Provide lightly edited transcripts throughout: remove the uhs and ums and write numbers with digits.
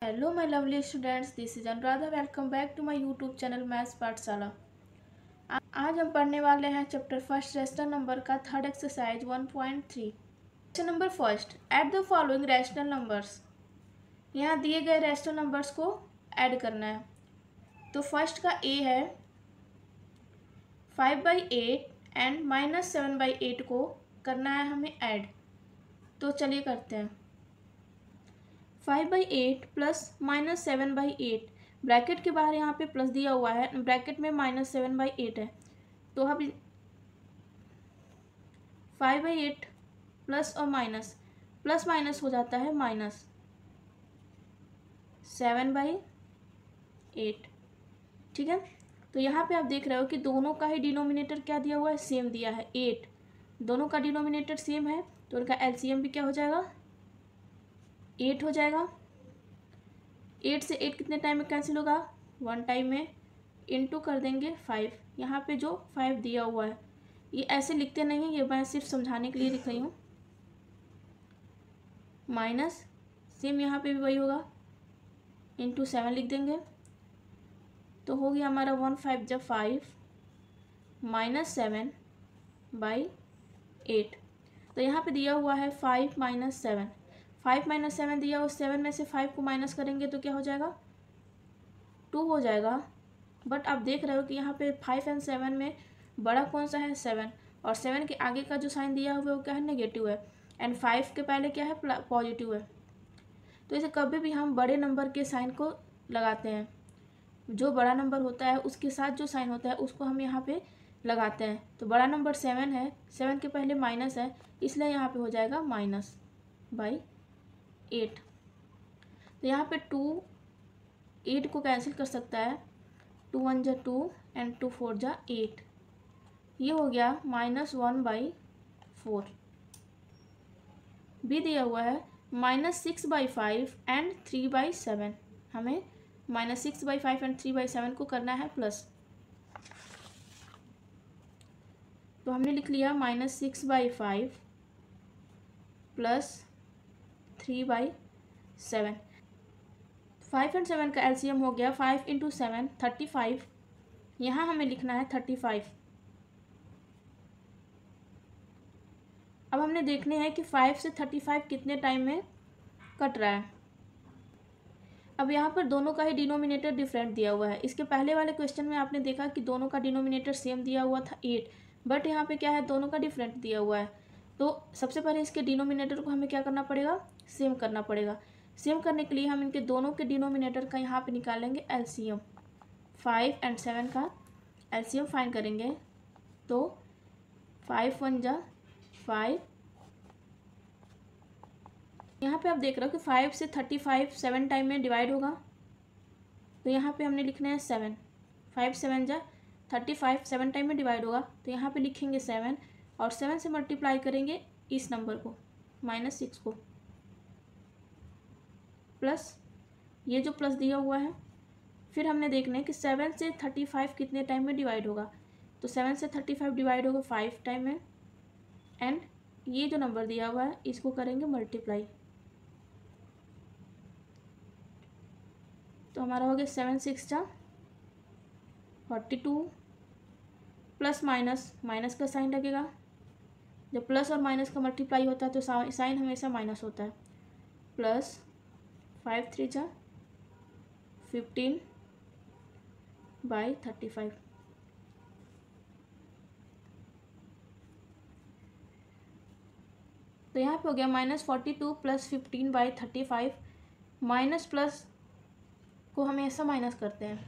Hello my lovely students, this is Anuradha. Welcome back to my YouTube channel maths Pathshala. आज हम पढ़ने वाले हैं चैप्टर फर्स्ट रैशनल नंबर का third exercise 1.3। Question number first, add the following rational numbers. यहाँ दिए गए रैशनल नंबर्स को ऐड करना है। तो फर्स्ट का ए है 5/8 एंड -7/8 को करना है हमें ऐड। तो चलिए करते हैं। 5/8 प्लस -7/8, ब्रैकेट के बाहर यहाँ पे प्लस दिया हुआ है, ब्रैकेट में -7/8 है। तो अब 5/8 प्लस और माइनस, प्लस माइनस हो जाता है -7/8। ठीक है। तो यहाँ पे आप देख रहे हो कि दोनों का ही डिनोमिनेटर क्या दिया हुआ है, सेम दिया है 8। दोनों का डिनोमिनेटर सेम है तो उनका एलसीएम भी क्या हो जाएगा, 8 हो जाएगा। 8 से 8 कितने टाइम में कैंसिल होगा, 1 टाइम में। इनटू कर देंगे 5। यहाँ पे जो 5 दिया हुआ है, ये ऐसे लिखते नहीं है, ये मैं सिर्फ समझाने के लिए लिख रही हूँ। माइनस सेम यहाँ पे भी वही होगा, इनटू 7 लिख देंगे। तो हो गया हमारा 1 5 जब 5 -7/8। तो यहाँ पे दिया हुआ है 5 - 7। 5 - 7 दिया हुआ, 7 में से 5 को माइनस करेंगे तो क्या हो जाएगा, 2 हो जाएगा। बट आप देख रहे हो कि यहाँ पे 5 और 7 में बड़ा कौन सा है, 7। और 7 के आगे का जो साइन दिया हुआ है वो क्या है, नेगेटिव है। एंड 5 के पहले क्या है, पॉजिटिव है। तो इसे कभी भी हम बड़े नंबर के साइन को लगाते हैं, जो बड़ा नंबर होता है उसके साथ जो साइन होता है उसको हम यहाँ पे लगाते हैं। तो बड़ा नंबर 7 है, 7 के पहले माइनस है, इसलिए यहाँ पे हो जाएगा -8। तो यहाँ पे 2 8 को कैंसिल कर सकता है, 2 1 जा 2 एंड 2 4 जा 8। ये हो गया -1/4। भी दिया हुआ है -6/5 एंड 3/7। हमें -6/5 एंड 3/7 को करना है प्लस। तो हमने लिख लिया -6/5 प्लस 3/7। 5 एंड 7 का एलसीएम हो गया 5 × 7 35। यहाँ हमें लिखना है 35। अब हमने देखने हैं कि 5 से 35 कितने टाइम में कट रहा है। अब यहाँ पर दोनों का ही डिनोमिनेटर डिफरेंट दिया हुआ है। इसके पहले वाले क्वेश्चन में आपने देखा कि दोनों का डिनोमिनेटर सेम दिया हुआ था 8, बट यहाँ पे क्या है, दोनों का डिफरेंट दिया हुआ है। तो सबसे पहले इसके डिनोमिनेटर को हमें क्या करना पड़ेगा, सेम करना पड़ेगा। सेम करने के लिए हम इनके दोनों के डिनोमिनेटर का यहाँ पे निकालेंगे एलसीएम। 5 और 7 का एलसीएम फाइंड करेंगे। तो 5 1 जा 5। यहाँ पे आप देख रहे हो कि 5 से 35 7 टाइम में डिवाइड होगा। तो यहाँ पे हमने लिखना है 7। 5 7 जा 35, 7 टाइम में डिवाइड होगा। तो यहाँ पे लिखेंगे 7 और 7 से मल्टीप्लाई करेंगे इस नंबर को, -6 को, प्लस ये जो प्लस दिया हुआ है। फिर हमने देखना है कि 7 से 35 कितने टाइम में डिवाइड होगा। तो 7 से 35 डिवाइड होगा 5 टाइम में। एंड ये जो नंबर दिया हुआ है इसको करेंगे मल्टीप्लाई। तो हमारा हो गया 7 6 जा 42, प्लस माइनस, माइनस का साइन लगेगा। जब प्लस और माइनस का मल्टीप्लाई होता है तो साइन हमेशा माइनस होता है। प्लस 5 3 जा 15/35। तो यहाँ पे हो गया -42 प्लस 15/35। माइनस प्लस को हमेशा माइनस करते हैं,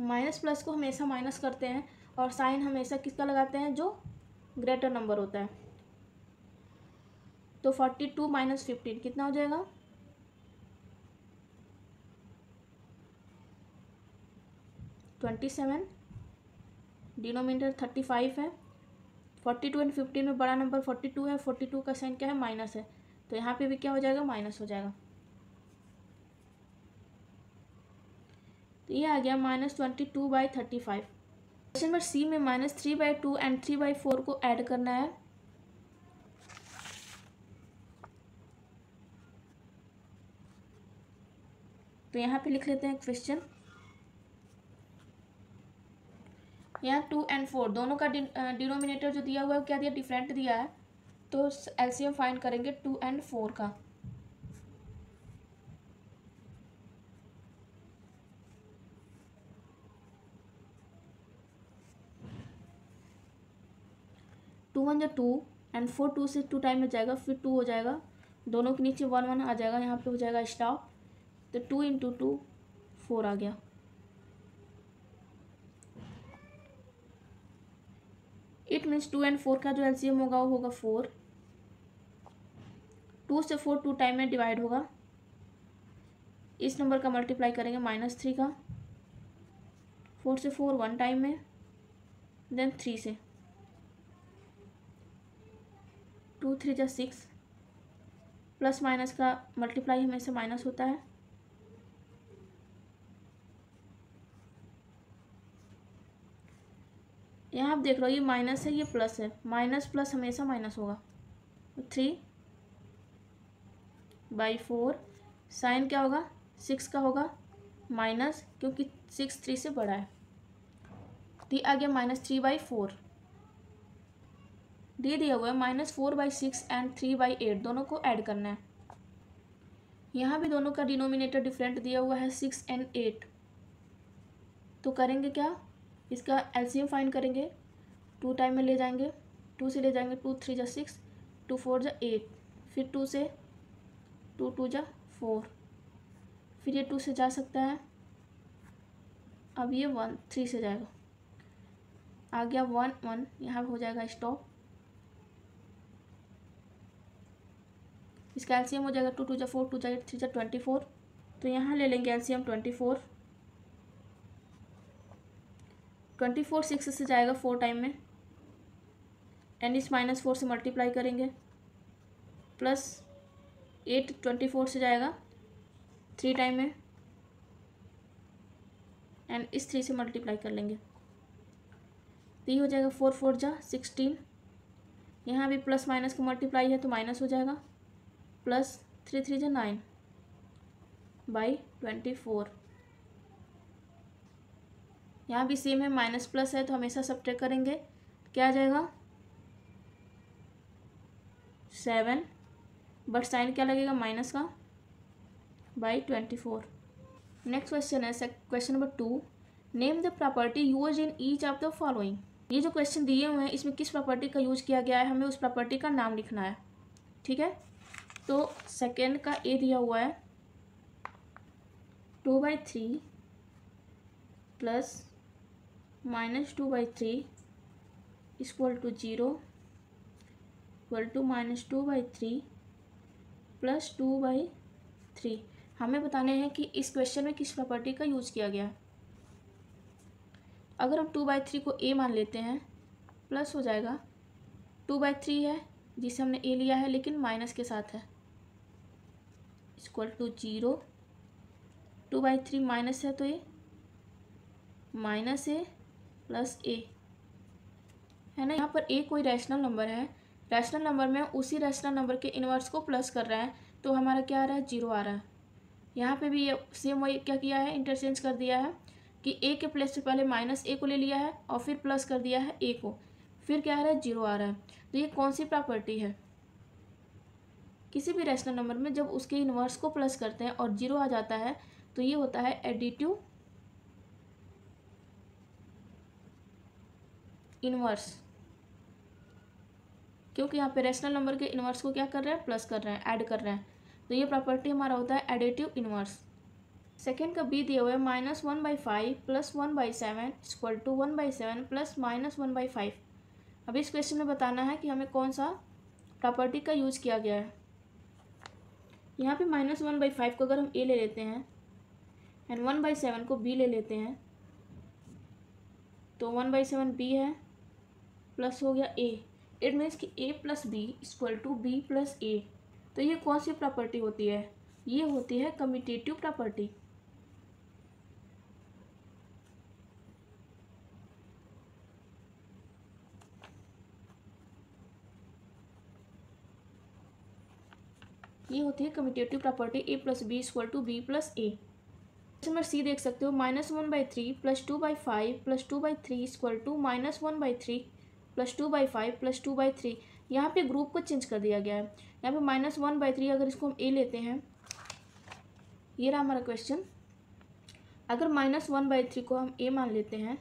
माइनस प्लस को हमेशा माइनस करते हैं। और साइन हमेशा किसका लगाते हैं, जो ग्रेटर नंबर होता है। तो 42 - 15 कितना हो जाएगा, 27। डिनोमिनेटर 35 है। 42 और 15 में बड़ा नंबर 42 है। 42 का साइन क्या है, माइनस है। तो यहाँ पे भी क्या हो जाएगा, माइनस हो जाएगा। तो ये आ गया -22/35। क्वेश्चन नंबर सी में -3/2 एंड 3/4 को ऐड करना है। तो यहाँ पे लिख लेते हैं क्वेश्चन। यहाँ 2 और 4 दोनों का डिनोमिनेटर जो दिया हुआ है वो क्या दिया, डिफरेंट दिया है। तो एलसीएम फाइंड करेंगे 2 और 4 का। टू वन जो 2 एंड 4 2 से 2 टाइम में जाएगा, फिर 2 हो जाएगा, दोनों के नीचे 1 1 आ जाएगा, यहाँ पे हो जाएगा स्टॉप। तो 2 इंटू 2 4 आ गया। इट मीन्स 2 और 4 का जो एलसीएम होगा वो होगा 4। 2 से 4 2 टाइम में डिवाइड होगा। इस नंबर का मल्टीप्लाई करेंगे -3 का। 4 से 4 1 टाइम में, देन 3 से 2 3 जा 6। प्लस माइनस का मल्टीप्लाई हमेशा माइनस होता है। यहाँ आप देख रहे हो ये माइनस है, ये प्लस है, माइनस प्लस हमेशा माइनस होगा। 3/4 साइन क्या होगा, 6 का होगा माइनस, क्योंकि 6 3 से बड़ा है। तो आ गया -3/4। दे दिया हुआ है -4/6 एंड 3/8, दोनों को ऐड करना है। यहाँ भी दोनों का डिनोमिनेटर डिफरेंट दिया हुआ है 6 और 8। तो करेंगे क्या, इसका एलसीएम फाइंड करेंगे। 2 टाइम में ले जाएंगे, 2 से ले जाएंगे 2 3 जा 6, 2 4 जा 8, फिर 2 से 2 2 जा 4, फिर ये 2 से जा सकता है। अब ये 1 3 से जाएगा, आ गया 1 1, यहाँ हो जाएगा स्टॉप। इसका एलसीएम हो जाएगा 2 2 जा 4, 2 जा 8, 3 जा 24। तो यहाँ ले लेंगे एलसीएम 24। 24 6 से जाएगा 4 टाइम में, एंड इस -4 से मल्टीप्लाई करेंगे। प्लस 8 24 से जाएगा 3 टाइम में, एंड इस 3 से मल्टीप्लाई कर लेंगे। तो ये हो जाएगा 4 4 जा 16। यहाँ भी प्लस माइनस का मल्टीप्लाई है तो माइनस हो जाएगा। प्लस 3 3 जा 9/24। यहाँ भी सेम है, माइनस प्लस है तो हमेशा सब्ट्रैक्ट करेंगे। क्या आ जाएगा 7, बट साइन क्या लगेगा माइनस का, /24। नेक्स्ट क्वेश्चन है question number 2। Name the property use in each of the following. ये जो क्वेश्चन दिए हुए हैं इसमें किस प्रॉपर्टी का यूज किया गया है, हमें उस प्रॉपर्टी का नाम लिखना है। ठीक है, तो सेकेंड का ए दिया हुआ है 2/3 plus -2/3 equal to 0 equal to -2/3 plus 2/3। हमें बताने हैं कि इस क्वेश्चन में किस प्रॉपर्टी का यूज किया गया है। अगर हम 2/3 को ए मान लेते हैं, प्लस हो जाएगा 2/3 है जिसे हमने ए लिया है लेकिन माइनस के साथ है, इक्वल टू 0। 2/3 माइनस है तो ये माइनस ए प्लस ए है ना। यहाँ पर ए कोई रैशनल नंबर है, रैशनल नंबर में उसी रैशनल नंबर के इन्वर्स को प्लस कर रहा है, तो हमारा क्या आ रहा है 0 आ रहा है। यहाँ पे भी ये सेम वही क्या किया है, इंटरचेंज कर दिया है कि ए के प्लेस से पहले माइनस ए को ले लिया है और फिर प्लस कर दिया है ए को, फिर क्या आ रहा है 0 आ रहा है। तो ये कौन सी प्रॉपर्टी है, किसी भी रैशनल नंबर में जब उसके इन्वर्स को प्लस करते हैं और 0 आ जाता है तो ये होता है एडिटिव इन्वर्स, क्योंकि यहाँ पे रैशनल नंबर के इन्वर्स को क्या कर रहे हैं, प्लस कर रहे हैं, ऐड कर रहे हैं। तो ये प्रॉपर्टी हमारा होता है एडिटिव इन्वर्स। सेकेंड का बी दिया हुआ है -1/5 प्लस 1/7 इक्वल टू 1/7 प्लस -1/5। अब इस क्वेश्चन में बताना है कि हमें कौन सा प्रॉपर्टी का यूज किया गया है। यहाँ पे -1/5 को अगर हम ए ले लेते हैं एंड 1/7 को बी ले लेते हैं तो 1/7 बी है, प्लस हो गया ए। इट मीन्स कि A plus B equal to B plus A. तो ये कौन सी प्रॉपर्टी होती है, ये होती है कम्यूटेटिव प्रॉपर्टी। ये होती है commutative property A plus B equal to B plus A. Question number C देख सकते हो, -1/3 + 2/5 + 2/3 इक्वल टू -1/3 + 2/5 + 2/3। यहाँ पे ग्रुप को चेंज कर दिया गया है। यहाँ पे -1/3 अगर इसको हम ए लेते हैं, ये रहा हमारा क्वेश्चन। अगर -1/3 को हम ए मान लेते हैं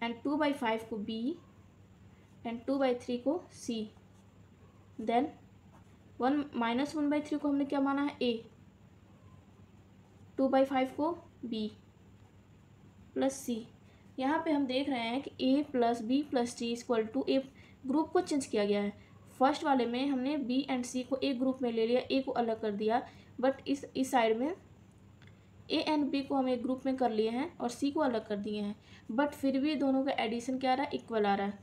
एंड 2/5 को बी एंड 2/3 को सी, देन -1/3 को हमने क्या माना है, ए, 2/5 को बी प्लस सी। यहाँ पे हम देख रहे हैं कि A plus B plus C equal to A, group को चेंज किया गया है। फर्स्ट वाले में हमने बी एंड सी को एक ग्रुप में ले लिया, ए को अलग कर दिया, बट इस साइड में ए एंड बी को हम एक ग्रुप में कर लिए हैं और सी को अलग कर दिए हैं, बट फिर भी दोनों का एडिशन क्या आ रहा है, इक्वल आ रहा है।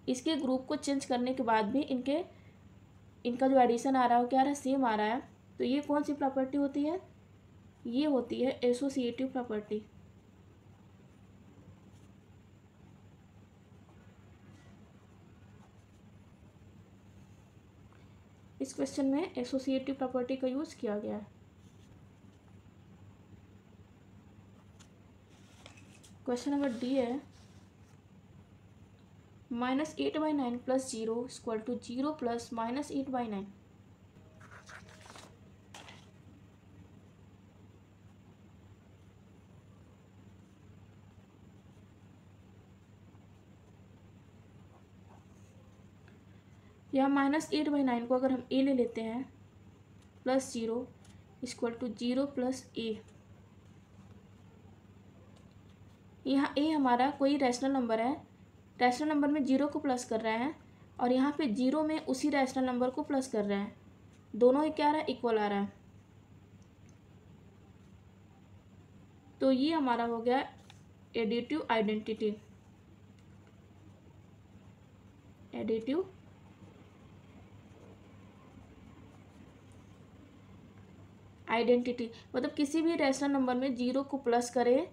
इसके ग्रुप को चेंज करने के बाद भी इनका जो एडिशन आ रहा है वो क्या आ रहा है, सेम आ रहा है। तो ये कौन सी प्रॉपर्टी होती है, ये होती है एसोसिएटिव प्रॉपर्टी। इस क्वेश्चन में एसोसिएटिव प्रॉपर्टी का यूज किया गया है। क्वेश्चन नंबर डी है, -8/9 + 0 इक्वल टू 0 + -8/9। यहाँ -8/9 को अगर हम ए ले लेते हैं +0 इक्वल टू 0 + ए, यहाँ ए हमारा कोई रैशनल नंबर है, रैशनल नंबर में 0 को प्लस कर रहे हैं और यहाँ पे 0 में उसी रैशनल नंबर को प्लस कर रहे हैं, दोनों ही क्या आ रहा है, इक्वल आ रहा है। तो ये हमारा हो गया एडिटिव आइडेंटिटी। एडिटिव आइडेंटिटी मतलब किसी भी रैशनल नंबर में 0 को प्लस करें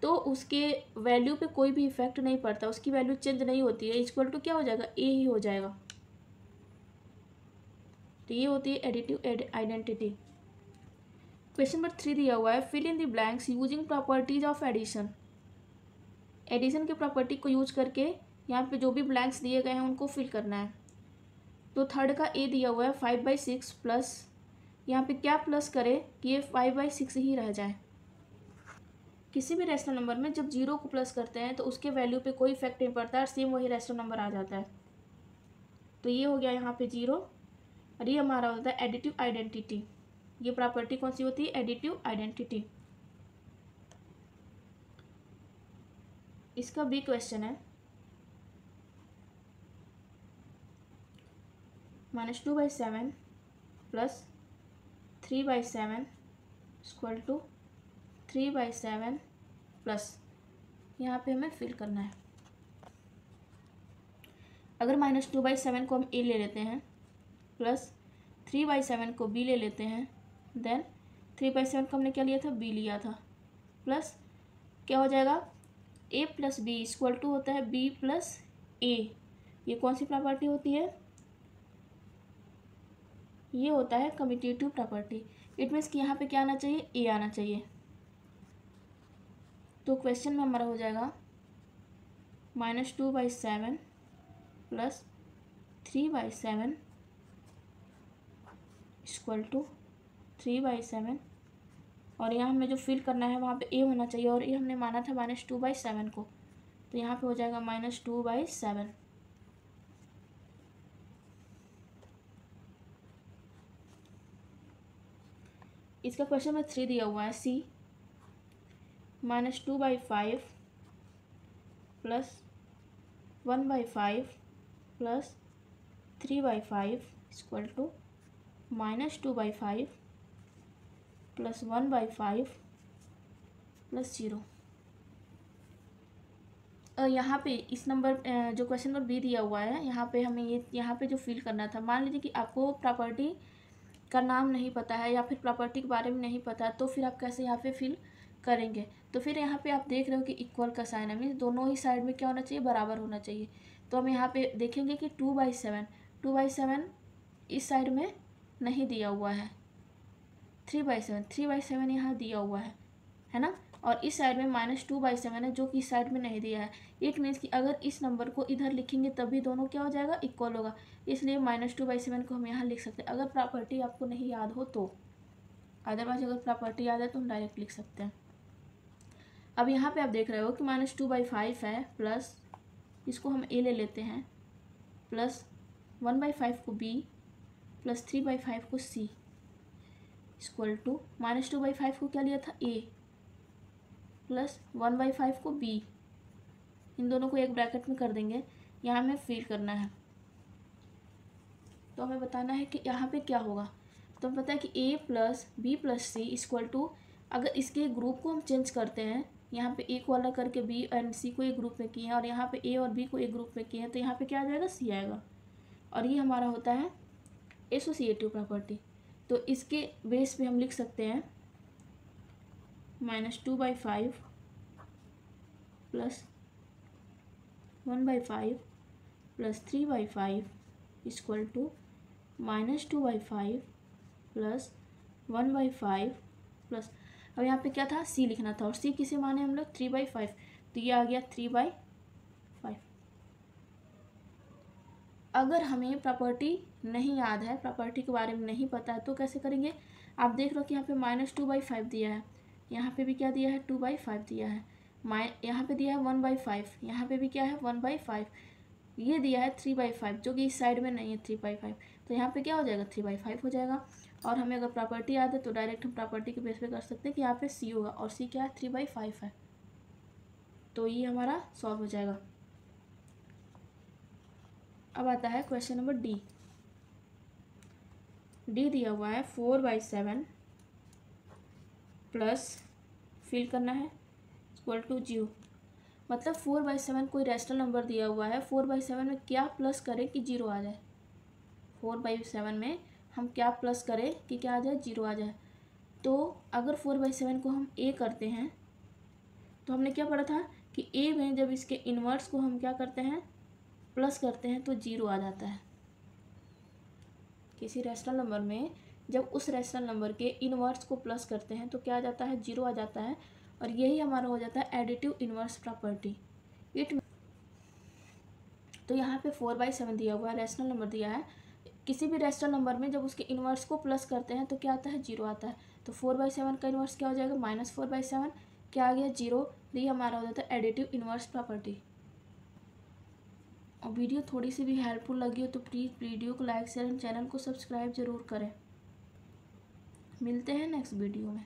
तो उसके वैल्यू पे कोई भी इफेक्ट नहीं पड़ता, उसकी वैल्यू चेंज नहीं होती है, इक्वल टू क्या हो जाएगा, ए ही हो जाएगा। तो ये होती है एडिटिव आइडेंटिटी। क्वेश्चन नंबर 3 दिया हुआ है, fill in the blanks using properties of addition. Addition के प्रॉपर्टी को यूज करके यहाँ पे जो भी ब्लैंक्स दिए गए हैं उनको फिल करना है। तो थर्ड का ए दिया हुआ है 5/6 प्लस, यहाँ पे क्या प्लस करे कि ये 5/6 ही रह जाए। किसी भी रैशनल नंबर में जब 0 को प्लस करते हैं तो उसके वैल्यू पे कोई इफेक्ट नहीं पड़ता है, सेम वही रैशनल नंबर आ जाता है। तो ये हो गया यहाँ पे 0 और ये हमारा होता है एडिटिव आइडेंटिटी। ये प्रॉपर्टी कौन सी होती है, एडिटिव आइडेंटिटी। इसका बी क्वेश्चन है, -2/7 + 3/7 इक्वल टू 3/7 प्लस, यहाँ पे हमें फिल करना है। अगर -2/7 को हम ए ले लेते हैं प्लस 3/7 को बी ले लेते हैं, देन 3/7 को हमने क्या लिया था, बी लिया था, प्लस क्या हो जाएगा, ए प्लस बी इक्वल टू होता है बी प्लस ए। ये कौन सी प्रॉपर्टी होती है, ये होता है कम्यूटेटिव प्रॉपर्टी। इट मीन्स कि यहाँ पे क्या आना चाहिए, ए आना चाहिए। तो क्वेश्चन में हमारा हो जाएगा -2/7 + 3/7 इक्वल टू 3/7, और यहाँ हमें जो फिल करना है वहाँ पे ए होना चाहिए और ये हमने माना था -2/7 को, तो यहाँ पे हो जाएगा -2/7। इसका क्वेश्चन में 3 दिया हुआ है, सी -2/5 + 1/5 + 3/5 इक्वल टू -2/5 + 1/5 + 0। यहाँ पे इस नंबर जो क्वेश्चन नंबर बी दिया हुआ है, यहाँ पे हमें ये यहाँ पे जो फिल करना था, मान लीजिए कि आपको प्रॉपर्टी का नाम नहीं पता है या फिर प्रॉपर्टी के बारे में नहीं पता, तो फिर आप कैसे यहाँ पे फिल करेंगे। तो फिर यहाँ पे आप देख रहे हो कि इक्वल का साइन है, मीन्स दोनों ही साइड में क्या होना चाहिए, बराबर होना चाहिए। तो हम यहाँ पे देखेंगे कि 2/7 इस साइड में नहीं दिया हुआ है, 3/7, 3/7 यहाँ दिया हुआ है ना, और इस साइड में -2/7 है जो कि इस साइड में नहीं दिया है। इट मीन्स कि अगर इस नंबर को इधर लिखेंगे तभी दोनों क्या हो जाएगा, इक्वल होगा, इसलिए -2/7 को हम यहाँ लिख सकते हैं अगर प्रॉपर्टी आपको नहीं याद हो तो। अदरवाइज अगर प्रॉपर्टी याद है तो हम डायरेक्ट लिख सकते हैं। अब यहाँ पे आप देख रहे हो कि -2/5 है, प्लस इसको हम ए ले लेते हैं, प्लस 1/5 को बी, प्लस 3/5 को सी, इक्वल टू -2/5 को क्या लिया था, ए, प्लस 1/5 को बी। इन दोनों को एक ब्रैकेट में कर देंगे, यहाँ हमें फिल करना है। तो हमें बताना है कि यहाँ पे क्या होगा। तो हमें पता है कि A plus B plus C equal to, अगर इसके ग्रुप को हम चेंज करते हैं, यहाँ पे ए को अलग करके बी एंड सी को एक ग्रुप में किए हैं और यहाँ पे ए और बी को एक ग्रुप में किए हैं, तो यहाँ पे क्या आ जाएगा, सी आएगा। और ये हमारा होता है एसोसिएटिव प्रॉपर्टी। तो इसके बेस पे हम लिख सकते हैं -2/5 plus 1/5 plus 3/5 equal to -2/5 plus 1/5 plus, अब यहाँ पे क्या था, सी लिखना था, और सी किसे माने हम लोग, 3/5, तो ये आ गया 3/5। अगर हमें प्रॉपर्टी नहीं याद है, प्रॉपर्टी के बारे में नहीं पता है, तो कैसे करेंगे। आप देख लो कि यहाँ पे -2/5 दिया है, यहाँ पे भी क्या दिया है, 2/5 दिया है, यहाँ पे दिया है 1/5, यहाँ पे भी क्या है 1/5, ये दिया है 3/5 जो कि इस साइड में नहीं है 3/5, तो यहाँ पे क्या हो जाएगा, 3/5 हो जाएगा। और हमें अगर प्रॉपर्टी याद है तो डायरेक्ट हम प्रॉपर्टी के बेस पे कर सकते हैं कि यहाँ पे सी होगा, और सी क्या है, 3/5 है, तो ये हमारा सॉल्व हो जाएगा। अब आता है क्वेश्चन नंबर डी। डी दिया हुआ है 4/7 प्लस फिल करना है इक्वल टू 0। मतलब 4/7 कोई रैशनल नंबर दिया हुआ है, 4/7 में क्या प्लस करें कि 0 आ जाए, 4/7 में हम क्या प्लस करें कि क्या आ जाए, 0 आ जाए। तो अगर 4/7 को हम ए करते हैं, तो हमने क्या पढ़ा था कि ए में जब इसके इन्वर्स को हम क्या करते हैं, प्लस करते हैं, तो 0 आ जाता है। किसी रैशनल नंबर में जब उस रैशनल नंबर के इन्वर्स को प्लस करते हैं तो क्या आ जाता है, 0 आ जाता है, और यही हमारा हो जाता है एडिटिव इन्वर्स प्रॉपर्टी। तो यहाँ पे 4/7 दिया हुआ है, रैशनल नंबर दिया है, किसी भी रैशनल नंबर में जब उसके इन्वर्स को प्लस करते हैं तो क्या आता है, 0 आता है। तो 4/7 का इन्वर्स क्या हो जाएगा, -4/7, क्या आ गया, 0। ये हमारा हो जाता है एडिटिव इन्वर्स प्रॉपर्टी। और वीडियो थोड़ी सी भी हेल्पफुल लगी हो तो प्लीज़ वीडियो को लाइक शेयर एंड चैनल को सब्सक्राइब जरूर करें। मिलते हैं नेक्स्ट वीडियो में।